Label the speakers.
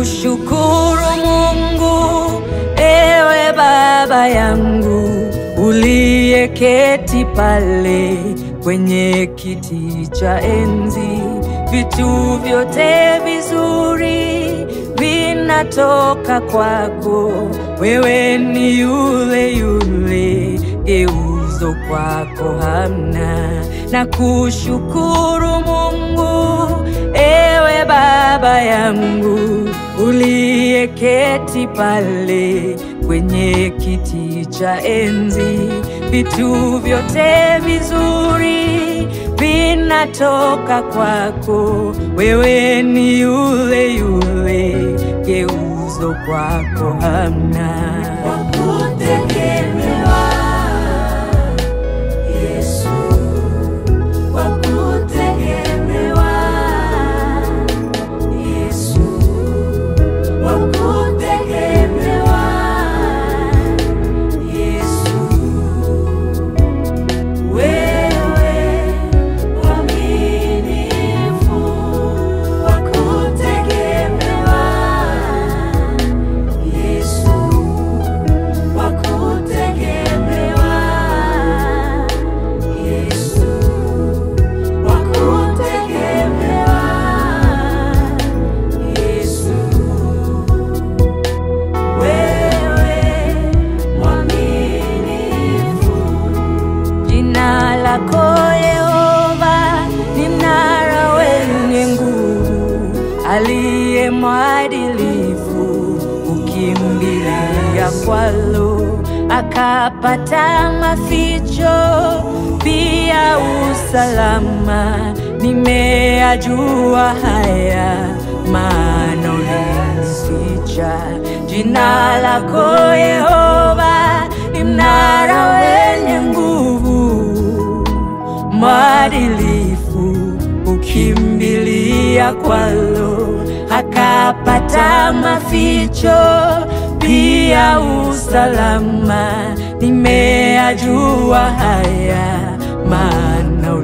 Speaker 1: kushukuru Mungu, ewe Baba yangu, uliyeketi pale kwenye kiti cha enzi. Vitu vyote vizuri vinatoka kwako, wewe ni yule yule, geuzo kwako hamna. Na kushukuru Mungu, ewe Baba yangu, uliyeketi pale kwenye kiti cha enzi. Vitu vyote vizuri vinatoka kwako, wewe ni yule yule, geuzo kwako hamna.
Speaker 2: Wakutegemewa Yesu, wakutegemewa Yesu, wakutegemewa Yesu. Wewe mwaminifu, wakutegemewa Yesu, wakutegemewa Yesu, wakutegemewa Yesu. Wewe mwaminifu.
Speaker 1: Jina lako Yehova ni mnara wenye nguvu, aliye mwadilifu ukimbilia kwalo akapata maficho, pia usalama. Nimeyajua haya, maana ulinificha. Jina lako Yehova ni mnara wenye nguvu, mwadilifu ukimbilia kwalo akapata maficho, pia usalama. Nimeyajua haya, maana